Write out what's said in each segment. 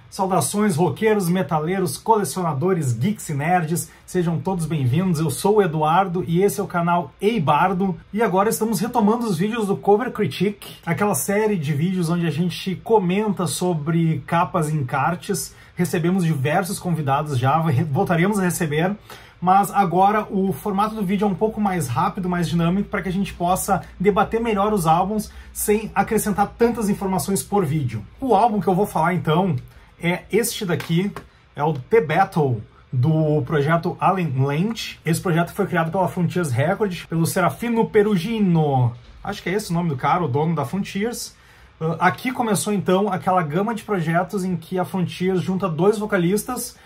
Saudações roqueiros, metaleiros, colecionadores, geeks e nerds, sejam todos bem-vindos. Eu sou o Eduardo e esse é o canal Ei Bardo. E agora estamos retomando os vídeos do Cover Critique, aquela série de vídeos onde a gente comenta sobre capas e encartes. Recebemos diversos convidados já, voltaremos a receber, mas agora o formato do vídeo é um pouco mais rápido, mais dinâmico, para que a gente possa debater melhor os álbuns sem acrescentar tantas informações por vídeo. O álbum que eu vou falar então é este daqui, é o The Battle, do projeto Allen Lynch. Esse projeto foi criado pela Frontiers Records, pelo Serafino Perugino. Acho que é esse o nome do cara, o dono da Frontiers. Aqui começou então aquela gama de projetos em que a Frontiers junta dois vocalistas,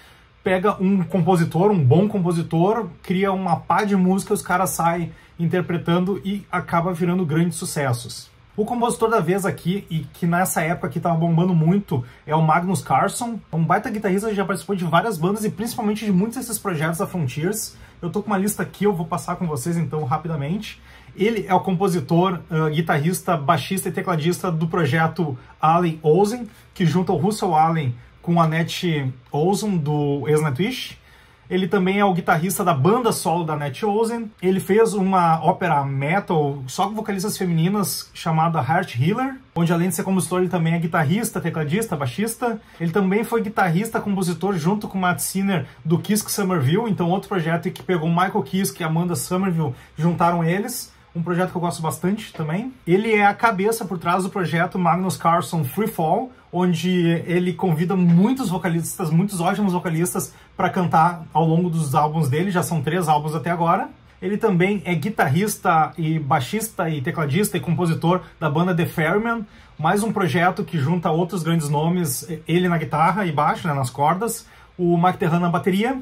pega um compositor, um bom compositor, cria uma pá de música, os caras saem interpretando e acaba virando grandes sucessos. O compositor da vez aqui, e que nessa época aqui tava bombando muito, é o Magnus Carlsson. É um baita guitarrista que já participou de várias bandas e principalmente de muitos desses projetos da Frontiers. Eu tô com uma lista aqui, eu vou passar com vocês então rapidamente. Ele é o compositor, guitarrista, baixista e tecladista do projeto Allen Ozen, que junta o Russell Allen com a Annette Ozen do ex-Nightwish. Ele também é o guitarrista da banda solo da Annette Ozen. Ele fez uma ópera metal só com vocalistas femininas chamada Heart Healer, onde além de ser compositor ele também é guitarrista, tecladista, baixista. Ele também foi guitarrista, compositor junto com Matt Sinner do Kiss Somerville, então outro projeto que pegou Michael Kiske e Amanda Somerville, juntaram eles. Um projeto que eu gosto bastante também. Ele é a cabeça por trás do projeto Magnus Carlsson Free Fall, onde ele convida muitos vocalistas, muitos ótimos vocalistas para cantar ao longo dos álbuns dele, já são 3 álbuns até agora. Ele também é guitarrista e baixista e tecladista e compositor da banda The Ferryman, mais um projeto que junta outros grandes nomes, ele na guitarra e baixo, né, nas cordas, o Mike Terran na bateria,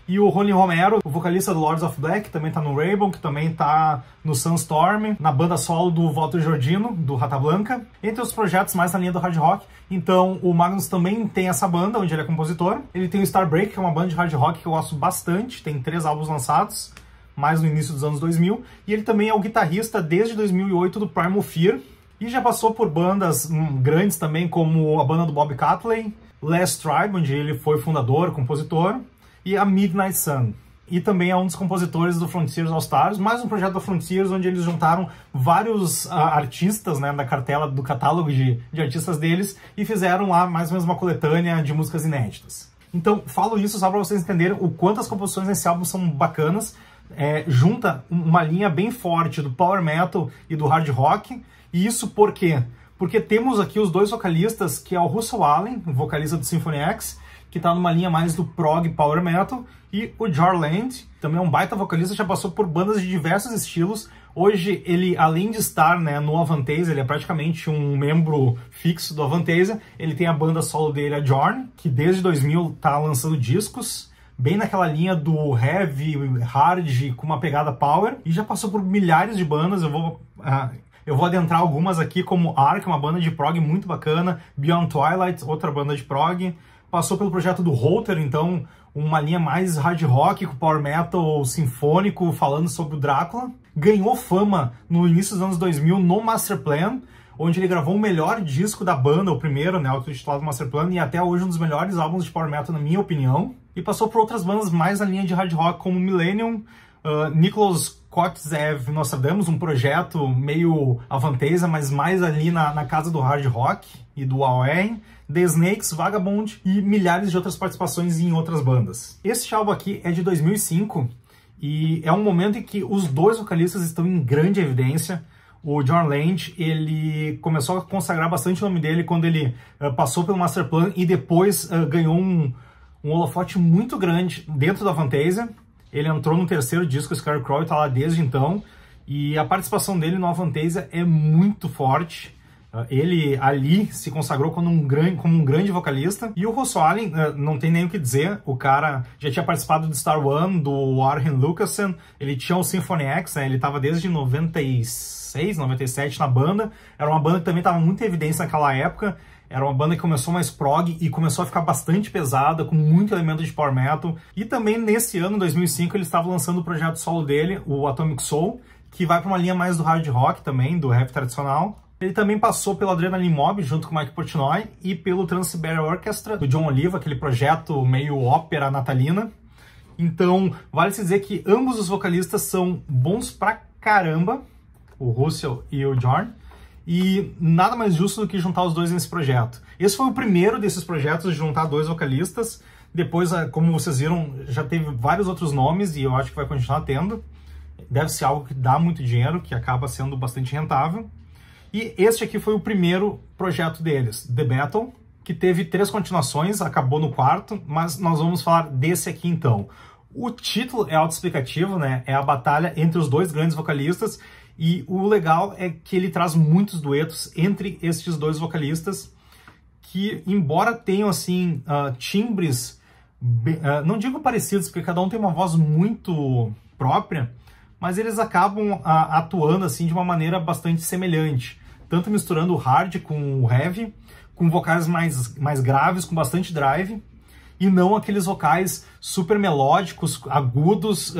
e o Ronnie Romero, o vocalista do Lords of Black, que também tá no Rainbow, que também tá no Sunstorm, na banda solo do Walter Giordino, do Rata Blanca, entre os projetos mais na linha do hard rock. Então o Magnus também tem essa banda, onde ele é compositor. Ele tem o Starbreak, que é uma banda de hard rock que eu gosto bastante, tem 3 álbuns lançados, mais no início dos anos 2000, e ele também é o guitarrista desde 2008 do Primal Fear, e já passou por bandas grandes também, como a banda do Bob Catley, Last Tribe, onde ele foi fundador, compositor, e a Midnight Sun. E também é um dos compositores do Frontiers All Stars, mais um projeto da Frontiers onde eles juntaram vários artistas, né, da cartela, do catálogo de artistas deles, e fizeram lá mais ou menos uma coletânea de músicas inéditas. Então, falo isso só para vocês entenderem o quanto as composições nesse álbum são bacanas. Junta uma linha bem forte do power metal e do hard rock. E isso por quê? Porque temos aqui os dois vocalistas, que é o Russell Allen, vocalista do Symphony X, que tá numa linha mais do prog power metal, e o Jarland, também é um baita vocalista, já passou por bandas de diversos estilos. Hoje ele, além de estar, né, no Avantasia, ele é praticamente um membro fixo do Avantasia. Ele tem a banda solo dele, a Jorn, que desde 2000 tá lançando discos, bem naquela linha do heavy, hard, com uma pegada power, e já passou por milhares de bandas. Eu vou adentrar algumas aqui, como Ark, uma banda de prog muito bacana, Beyond Twilight, outra banda de prog. Passou pelo projeto do Holter, então uma linha mais hard rock, com power metal sinfônico, falando sobre o Drácula. Ganhou fama no início dos anos 2000 no Master Plan, onde ele gravou o melhor disco da banda, o primeiro, né, auto-intitulado Master Plan, e até hoje um dos melhores álbuns de power metal, na minha opinião. E passou por outras bandas mais na linha de hard rock, como Millennium, Nicholas Kotzev Nostradamus, um projeto meio Avantasia, mas mais ali na casa do hard rock e do AOR, The Snakes, Vagabond e milhares de outras participações em outras bandas. Este álbum aqui é de 2005 e é um momento em que os dois vocalistas estão em grande evidência. O John Land, ele começou a consagrar bastante o nome dele quando ele passou pelo Master Plan e depois ganhou um holofote muito grande dentro da Avantasia. Ele entrou no 3º disco, Scarecrow, e tá lá desde então. E a participação dele no Avantasia é muito forte. Ele ali se consagrou como um grande vocalista. E o Russell Allen, não tem nem o que dizer. O cara já tinha participado do Star One, do Arjen Lucassen. Ele tinha o Symphony X, né? Ele estava desde 96, 97 na banda. Era uma banda que também estava muito em evidência naquela época. Era uma banda que começou mais prog e começou a ficar bastante pesada, com muito elemento de power metal. E também nesse ano, 2005, ele estava lançando o projeto solo dele, o Atomic Soul, que vai para uma linha mais do hard rock também, do rap tradicional. Ele também passou pelo Adrenaline Mob, junto com o Mike Portnoy, e pelo Trans-Siberian Orchestra, do John Oliva, aquele projeto meio ópera natalina. Então, vale se dizer que ambos os vocalistas são bons pra caramba, o Russell e o Bjorn, e nada mais justo do que juntar os dois nesse projeto. Esse foi o primeiro desses projetos de juntar dois vocalistas. Depois, como vocês viram, já teve vários outros nomes e eu acho que vai continuar tendo. Deve ser algo que dá muito dinheiro, que acaba sendo bastante rentável. E este aqui foi o primeiro projeto deles, The Battle, que teve 3 continuações, acabou no 4º, mas nós vamos falar desse aqui então. O título é autoexplicativo, né? É a batalha entre os dois grandes vocalistas, e o legal é que ele traz muitos duetos entre estes dois vocalistas, que embora tenham assim timbres, não digo parecidos, porque cada um tem uma voz muito própria, mas eles acabam atuando assim de uma maneira bastante semelhante, tanto misturando o hard com o heavy, com vocais mais graves, com bastante drive, e não aqueles vocais super melódicos, agudos,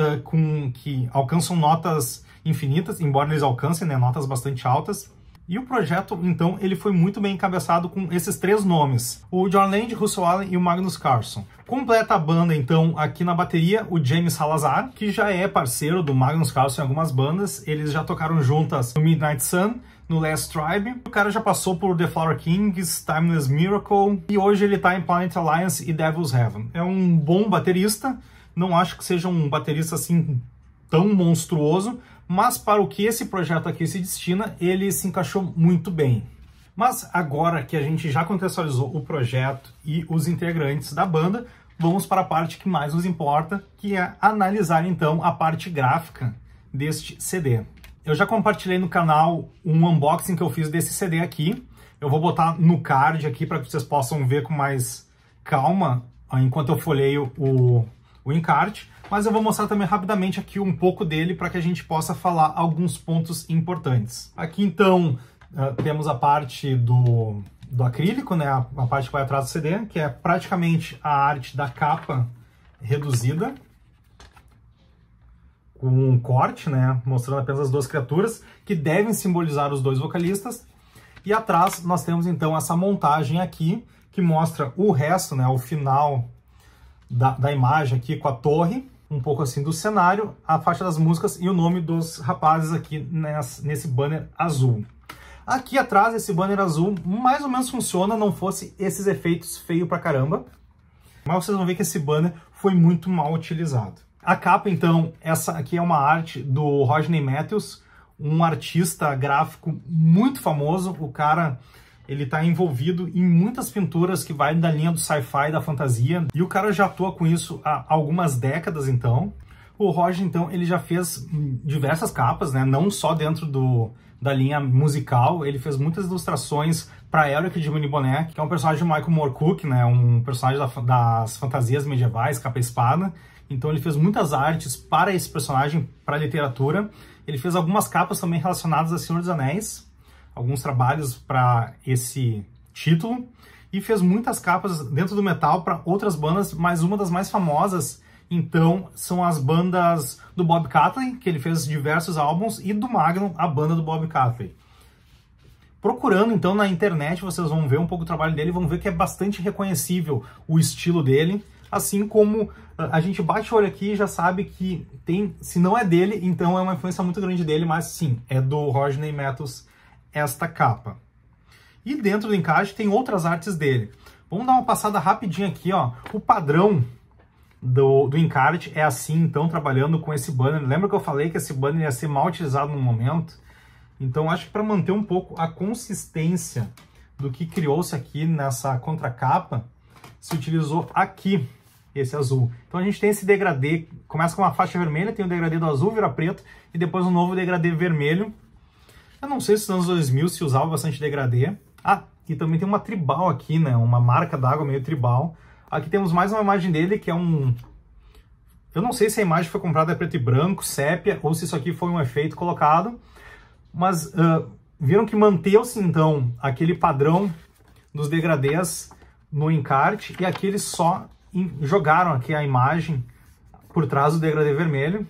que alcançam notas infinitas, embora eles alcancem, né, notas bastante altas. E o projeto, então, ele foi muito bem encabeçado com esses 3 nomes, o John Land, Russell Allen e o Magnus Carlsson. Completa a banda, então, aqui na bateria, o James Salazar, que já é parceiro do Magnus Carlsson em algumas bandas. Eles já tocaram juntas no Midnight Sun, no Last Tribe. O cara já passou por The Flower Kings, Timeless Miracle, e hoje ele tá em Planet Alliance e Devil's Heaven. É um bom baterista, não acho que seja um baterista assim tão monstruoso, mas para o que esse projeto aqui se destina, ele se encaixou muito bem. Mas agora que a gente já contextualizou o projeto e os integrantes da banda, vamos para a parte que mais nos importa, que é analisar então a parte gráfica deste CD. Eu já compartilhei no canal um unboxing que eu fiz desse CD aqui. Eu vou botar no card aqui para que vocês possam ver com mais calma enquanto eu folheio o encarte. Mas eu vou mostrar também rapidamente aqui um pouco dele para que a gente possa falar alguns pontos importantes. Aqui então temos a parte do acrílico, né? A parte que vai atrás do CD, que é praticamente a arte da capa reduzida, com um corte, né, mostrando apenas as 2 criaturas, que devem simbolizar os 2 vocalistas. E atrás nós temos então essa montagem aqui, que mostra o resto, né, o final da imagem aqui com a torre, um pouco assim do cenário, a faixa das músicas e o nome dos rapazes aqui nesse banner azul. Aqui atrás, esse banner azul mais ou menos funciona, não fosse esses efeitos feios pra caramba. Mas vocês vão ver que esse banner foi muito mal utilizado. A capa, então, essa aqui é uma arte do Rodney Matthews, um artista gráfico muito famoso. O cara, ele tá envolvido em muitas pinturas que vai da linha do sci-fi, da fantasia, e o cara já atua com isso há algumas décadas, então. O Roger, então, ele já fez diversas capas, né, não só dentro da linha musical, ele fez muitas ilustrações para Elric de Bonnet, que é um personagem de Michael Moorcock, né, um personagem das fantasias medievais, capa e espada. Então ele fez muitas artes para esse personagem, para a literatura. Ele fez algumas capas também relacionadas a Senhor dos Anéis, alguns trabalhos para esse título, e fez muitas capas dentro do metal para outras bandas, mas uma das mais famosas, então, são as bandas do Bob Catley, que ele fez diversos álbuns, e do Magnum, a banda do Bob Catley. Procurando, então, na internet, vocês vão ver um pouco do trabalho dele, vão ver que é bastante reconhecível o estilo dele, assim como a gente bate o olho aqui e já sabe que tem, se não é dele, então é uma influência muito grande dele, mas sim, é do Rodney Matthews esta capa. E dentro do encarte tem outras artes dele. Vamos dar uma passada rapidinho aqui, ó. O padrão do encarte é assim, então, trabalhando com esse banner. Lembra que eu falei que esse banner ia ser mal utilizado no momento? Então, acho que para manter um pouco a consistência do que criou-se aqui nessa contracapa, se utilizou aqui esse azul. Então a gente tem esse degradê, começa com uma faixa vermelha, tem o degradê do azul, vira preto, e depois um novo degradê vermelho. Eu não sei se nos anos 2000 se usava bastante degradê. Ah, e também tem uma tribal aqui, né, uma marca d'água meio tribal. Aqui temos mais uma imagem dele, que é um... Eu não sei se a imagem foi comprada preto e branco, sépia, ou se isso aqui foi um efeito colocado, mas viram que manteve-se, então, aquele padrão dos degradês no encarte, e aqui eles só jogaram aqui a imagem por trás do degradê vermelho.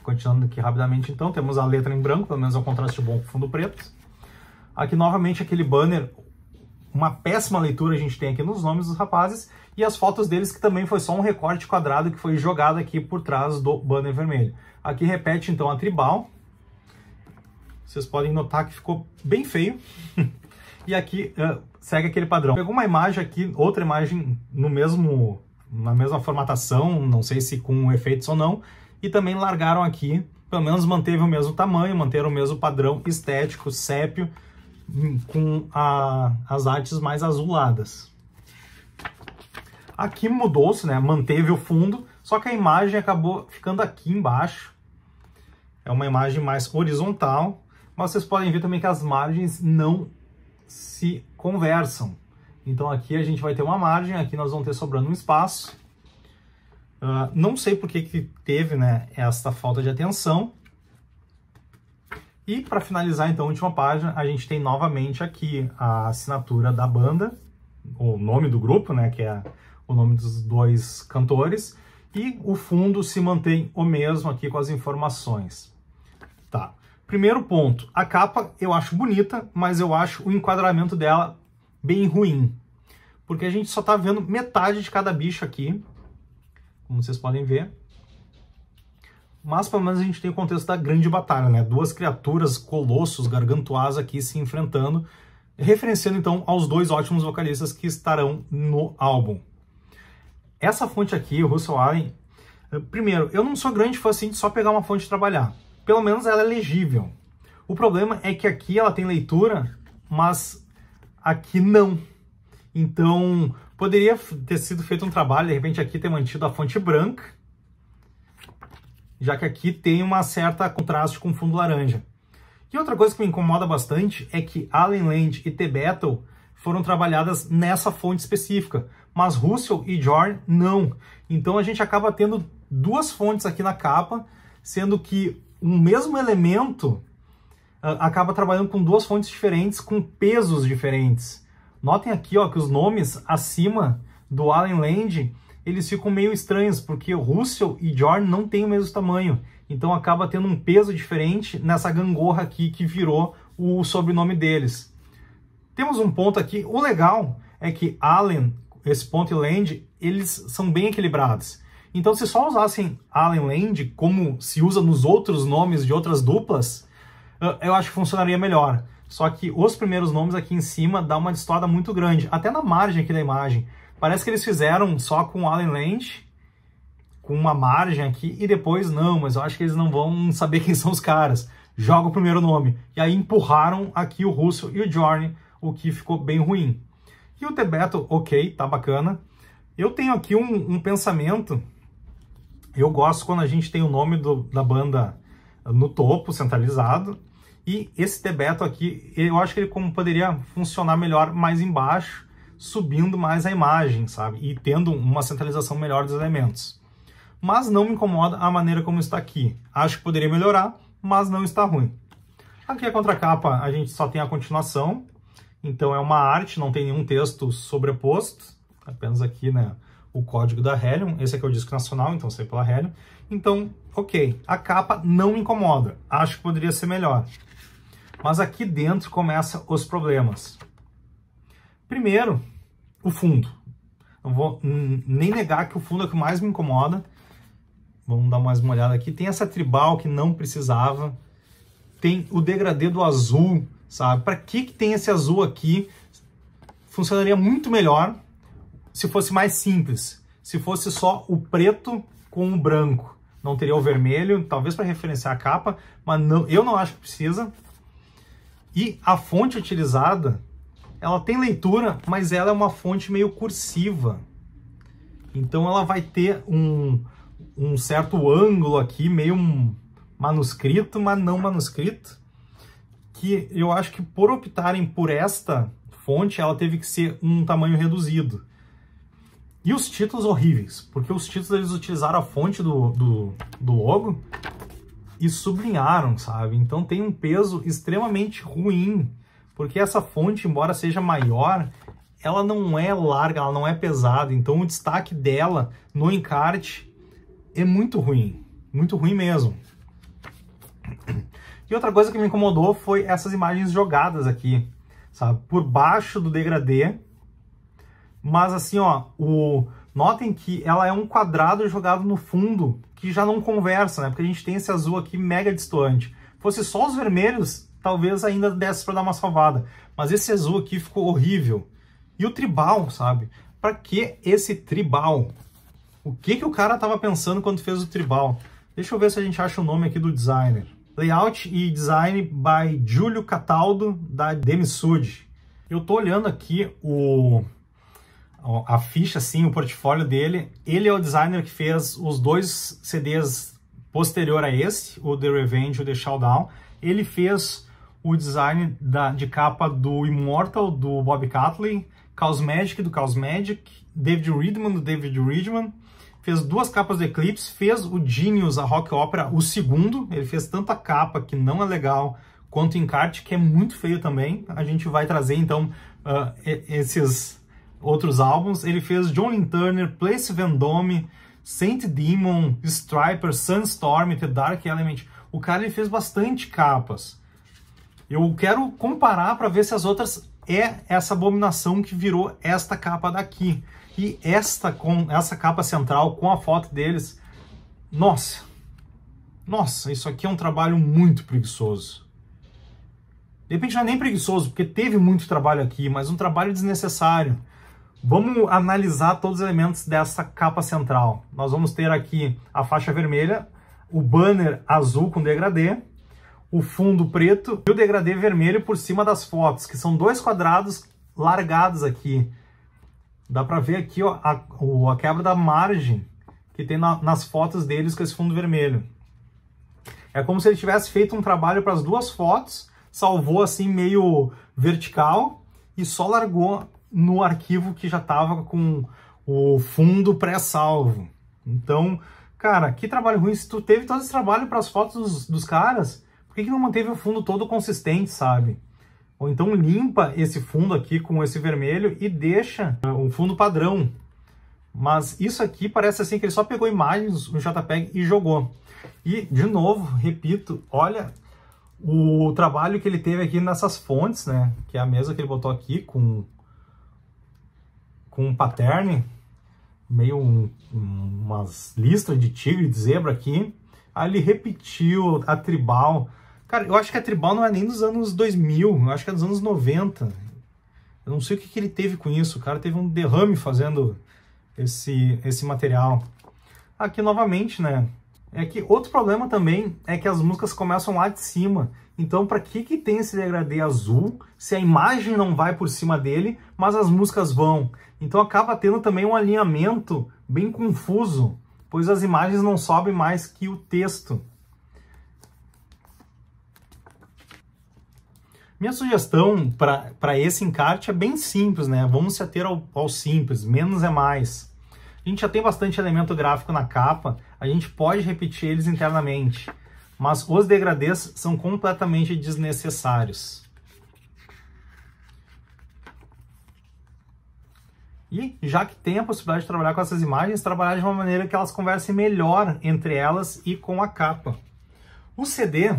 Continuando aqui rapidamente, então, temos a letra em branco, pelo menos é um contraste bom com fundo preto. Aqui novamente aquele banner, uma péssima leitura a gente tem aqui nos nomes dos rapazes, e as fotos deles que também foi só um recorte quadrado que foi jogado aqui por trás do banner vermelho. Aqui repete então a tribal. Vocês podem notar que ficou bem feio. E aqui segue aquele padrão. Pegou uma imagem aqui, outra imagem na mesma formatação, não sei se com efeitos ou não, e também largaram aqui, pelo menos manteve o mesmo tamanho, manteram o mesmo padrão estético, sépio, com as artes mais azuladas. Aqui mudou-se, né? Manteve o fundo, só que a imagem acabou ficando aqui embaixo. É uma imagem mais horizontal, mas vocês podem ver também que as margens não se conversam. Então aqui a gente vai ter uma margem, aqui nós vamos ter sobrando um espaço. Não sei por que teve, né, essa falta de atenção. E para finalizar então a última página, a gente tem novamente aqui a assinatura da banda, o nome do grupo, né, que é o nome dos dois cantores, e o fundo se mantém o mesmo aqui com as informações. Tá. Primeiro ponto, a capa eu acho bonita, mas eu acho o enquadramento dela bem ruim. Porque a gente só tá vendo metade de cada bicho aqui, como vocês podem ver. Mas pelo menos a gente tem o contexto da grande batalha, né? Duas criaturas, colossos, gargantuás aqui se enfrentando, referenciando então aos dois ótimos vocalistas que estarão no álbum. Essa fonte aqui, o Russell Allen, primeiro, eu não sou grande fã assim de só pegar uma fonte e trabalhar. Pelo menos ela é legível. O problema é que aqui ela tem leitura, mas aqui não. Então, poderia ter sido feito um trabalho, de repente aqui ter mantido a fonte branca, já que aqui tem uma certa contraste com o fundo laranja. E outra coisa que me incomoda bastante é que Allen Land e The Battle foram trabalhadas nessa fonte específica, mas Russell e Jorn não. Então a gente acaba tendo duas fontes aqui na capa, sendo que um mesmo elemento acaba trabalhando com duas fontes diferentes, com pesos diferentes. Notem aqui, ó, que os nomes acima do Allen Land, eles ficam meio estranhos, porque o Russell e Jorn não têm o mesmo tamanho. Então acaba tendo um peso diferente nessa gangorra aqui que virou o sobrenome deles. Temos um ponto aqui, o legal é que Allen, esse ponto e Land, eles são bem equilibrados. Então se só usassem Allen Land, como se usa nos outros nomes de outras duplas, eu acho que funcionaria melhor. Só que os primeiros nomes aqui em cima dá uma distorção muito grande, até na margem aqui da imagem. Parece que eles fizeram só com Allen Land, com uma margem aqui, e depois não, mas eu acho que eles não vão saber quem são os caras. Joga o primeiro nome. E aí empurraram aqui o Russell e o Jorn, o que ficou bem ruim. E o The Battle, ok, tá bacana. Eu tenho aqui um pensamento. Eu gosto quando a gente tem o nome da banda no topo, centralizado. E esse The Battle aqui, eu acho que ele poderia funcionar melhor mais embaixo, subindo mais a imagem, sabe? E tendo uma centralização melhor dos elementos. Mas não me incomoda a maneira como está aqui. Acho que poderia melhorar, mas não está ruim. Aqui a contracapa, a gente só tem a continuação. Então é uma arte, não tem nenhum texto sobreposto. Apenas aqui, né, o código da Helium. Esse aqui é o disco nacional, então sai pela Helium. Então, ok. A capa não me incomoda. Acho que poderia ser melhor. Mas aqui dentro começam os problemas. Primeiro, o fundo. Não vou nem negar que o fundo é o que mais me incomoda. Vamos dar mais uma olhada aqui. Tem essa tribal que não precisava. Tem o degradê do azul, sabe? Para que tem esse azul aqui? Funcionaria muito melhor se fosse mais simples. Se fosse só o preto com o branco. Não teria o vermelho, talvez para referenciar a capa, mas não, eu não acho que precisa. E a fonte utilizada, ela tem leitura, mas ela é uma fonte meio cursiva. Então ela vai ter um certo ângulo aqui, meio manuscrito, mas não manuscrito, que eu acho que por optarem por esta fonte, ela teve que ser um tamanho reduzido. E os títulos horríveis, porque os títulos eles utilizaram a fonte do logo e sublinharam, sabe? Então tem um peso extremamente ruim, porque essa fonte, embora seja maior, ela não é larga, ela não é pesada, então o destaque dela no encarte é muito ruim mesmo. E outra coisa que me incomodou foi essas imagens jogadas aqui, sabe? Por baixo do degradê. Mas assim, ó, notem que ela é um quadrado jogado no fundo, que já não conversa, né? Porque a gente tem esse azul aqui mega distante. Fosse só os vermelhos, talvez ainda desse para dar uma salvada. Mas esse azul aqui ficou horrível. E o tribal, sabe? Para que esse tribal? O que o cara tava pensando quando fez o tribal? Deixa eu ver se a gente acha o nome aqui do designer. Layout e Design by Giulio Cataldo, da Demisud. Eu tô olhando aqui a ficha, assim, o portfólio dele. Ele é o designer que fez os 2 CDs posterior a esse, o The Revenge e o The Showdown. Ele fez o design de capa do Immortal, do Bob Catley, Chaos Magic, do Chaos Magic, David Riedman, do David Riedman. Fez 2 capas do Eclipse, fez o Genius, a Rock Opera, o segundo. Ele fez tanta capa que não é legal, quanto o encarte, que é muito feio também. A gente vai trazer, então, esses outros álbuns. Ele fez John Lynn Turner, Place Vendôme, Saint Demon, Striper, Sunstorm, The Dark Element. O cara ele fez bastante capas. Eu quero comparar para ver se as outras é essa abominação que virou esta capa daqui. E com essa capa central com a foto deles, nossa, isso aqui é um trabalho muito preguiçoso. De repente não é nem preguiçoso, porque teve muito trabalho aqui, mas um trabalho desnecessário. Vamos analisar todos os elementos dessa capa central. Nós vamos ter aqui a faixa vermelha, o banner azul com degradê, o fundo preto e o degradê vermelho por cima das fotos, que são 2 quadrados largados aqui. Dá pra ver aqui, ó, a quebra da margem que tem nas fotos deles com esse fundo vermelho. É como se ele tivesse feito um trabalho para as 2 fotos, salvou assim meio vertical e só largou no arquivo que já tava com o fundo pré-salvo. Então, cara, que trabalho ruim. Se tu teve todo esse trabalho para as fotos dos caras, por que não manteve o fundo todo consistente, sabe? Ou então limpa esse fundo aqui com esse vermelho e deixa um fundo padrão. Mas isso aqui parece assim que ele só pegou imagens no JPEG e jogou. E, de novo, repito, olha o trabalho que ele teve aqui nessas fontes, né? Que é a mesma que ele botou aqui com um pattern, meio umas listras de tigre e de zebra aqui. Aí ele repetiu a tribal. Cara, eu acho que a tribal não é nem dos anos 2000, eu acho que é dos anos 90. Eu não sei o que ele teve com isso, o cara teve um derrame fazendo esse material. Aqui novamente, né? É que outro problema também é que as músicas começam lá de cima. Então, para que tem esse degradê azul se a imagem não vai por cima dele, mas as músicas vão? Então acaba tendo também um alinhamento bem confuso, pois as imagens não sobem mais que o texto. Minha sugestão para esse encarte é bem simples, né? Vamos se ater ao simples, menos é mais. A gente já tem bastante elemento gráfico na capa, a gente pode repetir eles internamente, mas os degradês são completamente desnecessários. E já que tem a possibilidade de trabalhar com essas imagens, trabalhar de uma maneira que elas conversem melhor entre elas e com a capa. O CD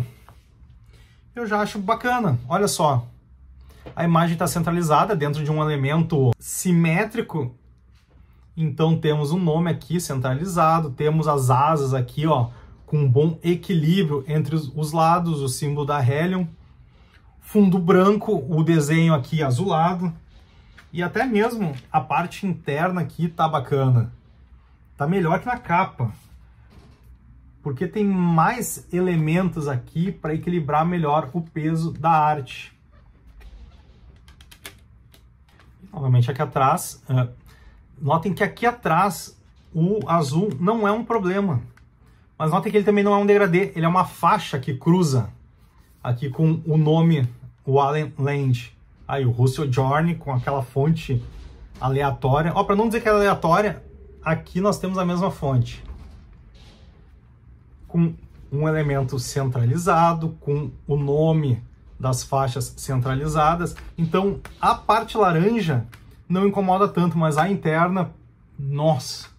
eu já acho bacana, olha só. A imagem está centralizada dentro de um elemento simétrico. Então temos um nome aqui centralizado, temos as asas aqui, ó, com um bom equilíbrio entre os lados, o símbolo da Helium. Fundo branco, o desenho aqui azulado. E até mesmo a parte interna aqui tá bacana. Tá melhor que na capa. Porque tem mais elementos aqui para equilibrar melhor o peso da arte. Novamente aqui atrás, notem que aqui atrás o azul não é um problema. Mas notem que ele também não é um degradê, ele é uma faixa que cruza aqui com o nome, o Allen Land. Aí o Russell Journey com aquela fonte aleatória. Ó, para não dizer que é aleatória, aqui nós temos a mesma fonte. Com um elemento centralizado, com o nome das faixas centralizadas. Então, a parte laranja não incomoda tanto, mas a interna, nossa,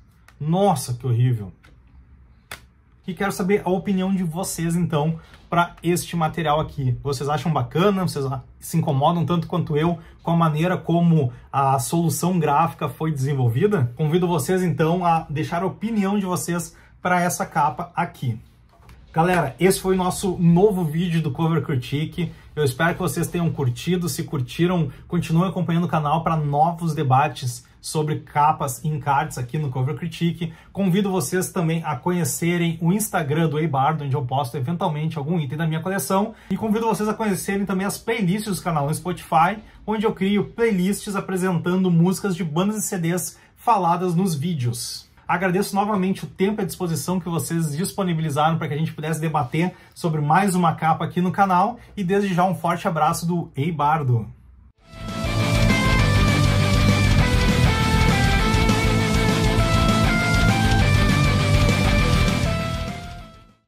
que horrível. e quero saber a opinião de vocês, então, para este material aqui. Vocês acham bacana? Vocês se incomodam tanto quanto eu com a maneira como a solução gráfica foi desenvolvida? Convido vocês, então, a deixar a opinião de vocês para essa capa aqui. Galera, esse foi o nosso novo vídeo do Cover Critique. Eu espero que vocês tenham curtido. Se curtiram, continuem acompanhando o canal para novos debates sobre capas e encartes aqui no Cover Critique. Convido vocês também a conhecerem o Instagram do Eibardo, onde eu posto eventualmente algum item da minha coleção. E convido vocês a conhecerem também as playlists do canal no Spotify, onde eu crio playlists apresentando músicas de bandas e CDs faladas nos vídeos. Agradeço novamente o tempo e a disposição que vocês disponibilizaram para que a gente pudesse debater sobre mais uma capa aqui no canal. E desde já um forte abraço do Eibardo.